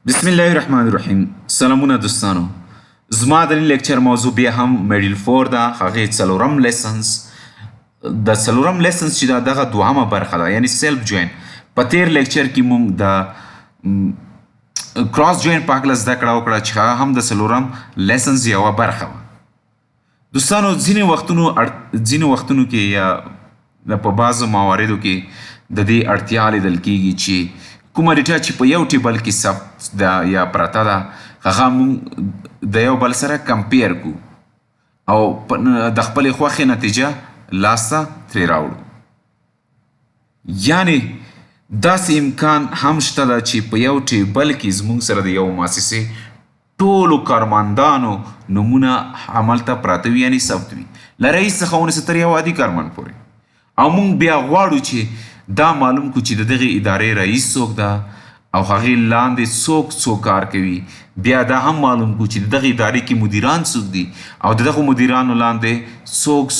بسم الله الرحمن الرحیم. سلامونه دوستانو. زما د نن لیکچر موضوع بیا هم میډل 4 ده. هغې څلورم لیسنس د څلورم لیسنس چې ده دغه دوهمه برخه ده، یعنی سیلف جوین. په تیر لیکچر کې موږ د کراس جوین په هکله زده کړه وکړه چې هغه هم د څلورم لیسنس یوه برخه وه. دوستانو ځینې وختونو کې یا په بعضو مواردو کې د دې اړتیا لیدل کېږي چې کومه ډیټا چې په یو ټیبل کې ثبت ده یا پرته ده هغه موږ د یو بل سره کمپیر کړو او د خپلې خوښې نتیجه لاسته ترې راوړو. یعنې داسې امکان هم شته ده چې په یو ټیبل کې زموږ سره د یو مؤسسې ټولو کارمندانو نومونه هملته پراته وي، یعنې ثبت وي، له رئیس څخه ونیسه تر یو عادي کارمند پورې. او موږ بیا غواړو چې دا معلوم کړو چې د دغې ادارې رئیس څوک ده او هغې لاندې څوک کار کوي. بیا دا هم معلوم کړو چې د دغې ادارې کې مدیران څوک دي او د دغو مدیرانو لاندې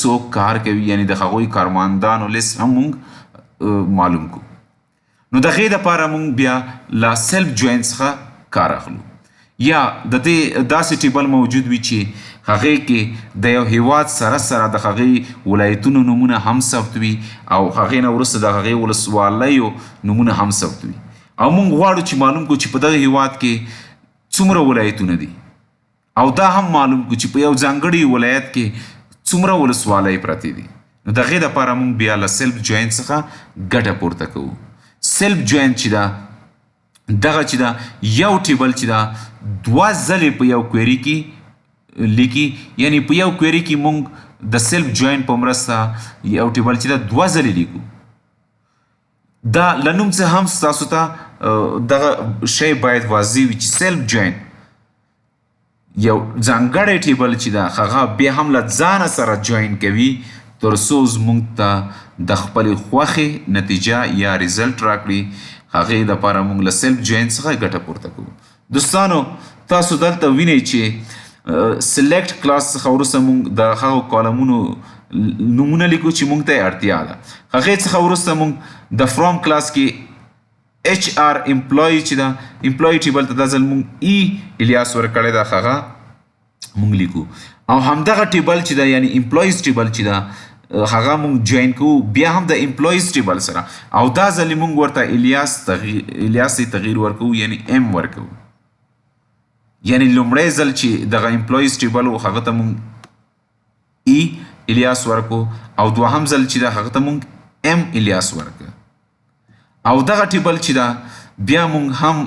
څوک کار کوي، یعنې د هغوی کارمندانو لیست هم موږ معلوم کړو. نو د هغې دپاره موږ بیا له سیلف جوین څخه کار اخلو. یا د دې داسې ټیبل موجود وي چې هغې کې د یو هیواد سره د هغې ولایتونو نومونه هم ثبت وي او هغې نه وروسته د هغې ولسوالیو نومونه هم ثبت وي. او موږ غواړو چې معلوم کړو چې په دغه هیواد کې څومره ولایتونه دي او دا هم معلوم کړو چې په یو ځانګړي ولایت کې څومره ولسوالۍ پرتې دي. نو د هغې دپاره موږ بیا له سیلف جوین څخه ګټه پورته کوو. سیلف جوین چې ده دغه چې ده یو ټیبل چې ده دوه ځلې په یو کویري کې لیکي، یعنی په یو کویري کې موږ د سیلف جوین په مرسته یو ټیبل چې ده دوه ځلې لیکو. دا له نوم څخه هم ستاسو ته دغه شی باید واضح وي چې سیلف جوین یو ځانګړی ټیبل چې ده هغه بیا هم له ځانه سره جوین کوي تر څو زموږ ته د خپلې خوښې نتیجه یا ریزلټ راکړي. هغې دپاره موږ له سیلف جوین څخه ګټه پورته کوو. دوستانو تاسو دلته وینئ چې سلیکټ کلاس څخه وروسته موږ د هغو کالمونو نومونه لیکو چې موږ ته یې اړتیا ده. هغې څخه وروسته موږ د فرام کلاس کې HR امپلوي چې ده امپلوي ټیبل ته دا ځل موږ الیاس ورکړی ده هغه موږ لیکو. او همدغه ټیبل چې ده یعنی امپلویز ټیبل چې ده هغه موږ جوین کوو بیا هم د امپلویز ټیبل سره او دا ځلې موږ ورته الیاس تغییر ورکوو، یعنی ام ورکوو. یعنی لومړی ځل چې دغه امپلویز ټیبل و هغه ته موږ الیاس ورکو او دوهم ځل چې ده هغه ته موږ ام الیاس ورکو. او دغه ټیبل چې ده بیا موږ هم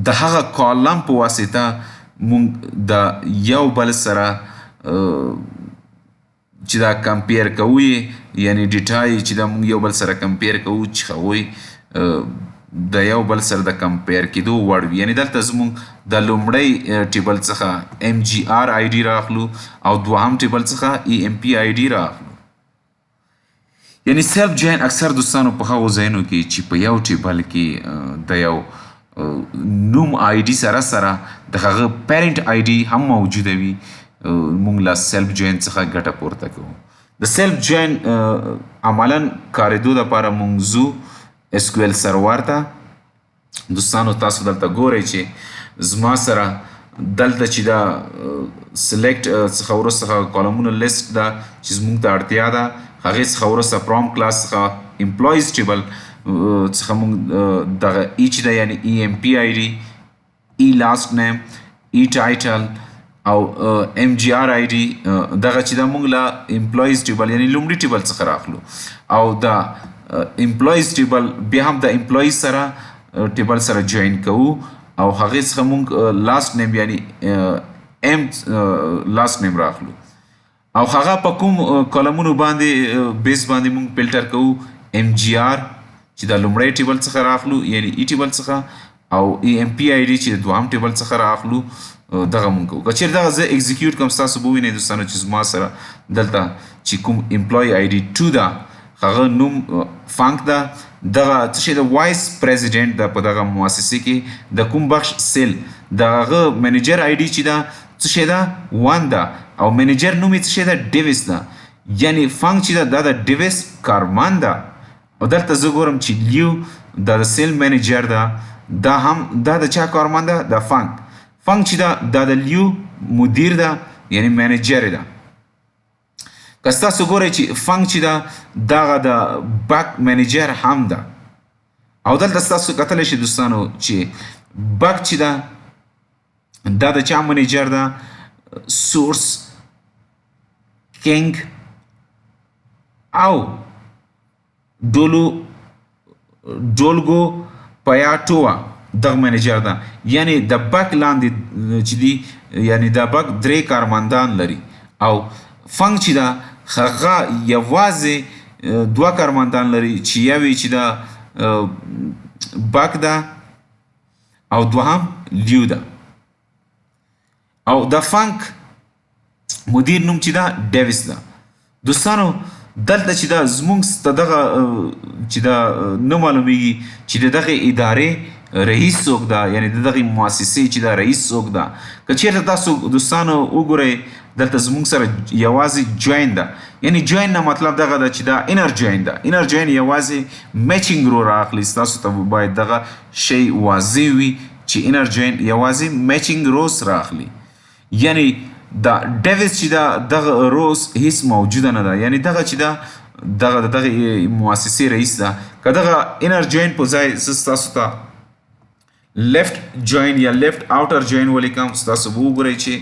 د هغه کالم په واسطه موږ د یو بل سره چې دا کمپیر کوو، یعنی ډیټا چې دا موږ یو بل سره کمپیر کوو چې هغوی د یو بل سره د کمپیر کېدو وړ وي. یعنی دلته زموږ د لومړی ټیبل څخه MGR ID رااخلو او دوهم ټیبل څخه EMP ID رااخلو. یعنی سیلف جوین اکثر دوستانو په هغو ځایونو کې چې په یو ټیبل کې د یو نوم ID سره د هغه پیرنټ ID هم موجوده وي موږ له سیلف جوین څخه ګټه پورته کوو. د سیلف جوین عملا کارېدو دپاره موږ ځو SQL سرور ته. دوستانو تاسو دلته ګورئ چې زما سره دلته چې دا سلیکټ څخه وروسته کالمونو لیست ده چې زموږ ته اړتیا ده. هغې څخه وروسته فرام کلاس څخه امپلویز ټیبل څخه موږ دغه چې ده یعنی EMP ID، لاست نیم، ټایټل او MGR ID دغه چې دا موږ له امپلویز ټیبل یعنی لومړي ټیبل څخه راخلو. او دا امپلویز ټیبل بیا هم د امپلویز سره ټیبل سره جوین کوو او هغې څخه موږ لاست نیم یعنی لاست نیم راخلو. او هغه په کوم کالمونو باندې بیس باندې موږ فلټر کوو MGR چې د لومړی ټیبل څخه راخلو یعنی ټیبل څخه او EMP ID چې د دوهم ټیبل څخه راخلو دغه مونږ کوو. که چېرې دغه زه اکزیکیوټ کوم ستاسو به ووینئ دوستانو چې زما سره دلته چې کوم امپلوی ID 2 ده هغه نوم فانک ده. دغه څه شی د وایس پریزیډنټ ده په دغه مؤسسې کې د کوم بخش سیل د هغه منیجر ID چې ده څه شی ده 1 ده او منیجر نوم یې څه شی ده ډیویس ده. یعنی فانک چې ده دا د ډیویس کارمند ده. او دلته زه ګورم چې لیو دا د سیل منیجر ده دا د چا کارمند ده؟ د فنک. فنک چې ده دا د لیو مدیر ده یعنی منیجر ده. که ستاسو ګورئ چې فنک چې ده دغه د بک منیجر هم ده. او دلته ستاسو کتلی شئ دوستانو چې بک چې ده دا د چا منیجر ده؟ سورس کینګ او ډولګو پیاټووا دغه منیجر ده. یعنی د بک لاندې چې دي یعنی د بک درې کارمندان لري او فنک چې ده هغه یوازې دوه کارمندان لري چې یو یې چې ده بک ده او دوهم لیو ده. او د فنک مدیر نوم چې ده ډیویس ده. دوستانو دلته چې دا زمونږ ته دغه چې دا نه معلومیږي چې د دغه ادارې رئیس څوک ده یعنی د دغه مؤسسې چې دا رئیس څوک ده. که چیرته تاسو دوستانو وګورئ دلته زمونږ سره یوازې جوین ده یعنی جوین نه مطلب دغه ده چې دا انر جوین ده. انر جوین یوازې میچینګ رو راخلي. ستاسو ته باید دغه شی واضح وي چې انر جوین یوازې میچینګ روز راخلي. یعنی دا ډیویس چې دا دغه روز هیڅ موجوده نه ده یعنی دغه چې دا دغه مؤسسې رئیس ده. که دغه انر جوین په ځای زه ستاسو ته لیفت جوین یا لیفت آوټر جوین ولیکم ستاسو به وګورئ چې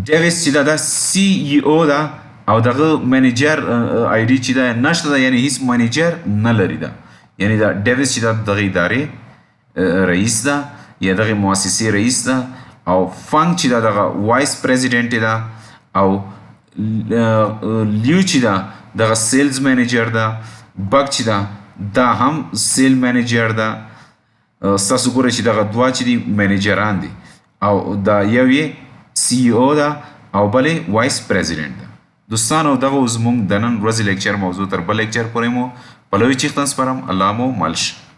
ډیویس چې دا سی ای او ده او دغه منیجر آی ډي چې دا نشته ده یعنی هیڅ منیجر نه لري ده. یعنی دا ډیویس چې دا دغه ادارې رئیس ده یا دغه مؤسسې رئیس ده. او فنک چې دا دغه وایس پریزیډنټ ده او لیو چې ده دغه سیلز منیجر ده. بک چې ده دا هم سیل منیجر ده. ستاسو ګورئ چې دغه دوه چې دي منیجران دي او دا یو یې سی ای او ده او بل یې وایس پریزیډنټ ده. دوستانو دغه زموږ د نن ورځې لیکچر موضوع تر بل لیکچر پورې مو پلوي چیختن سپارم. الله مو مل شه.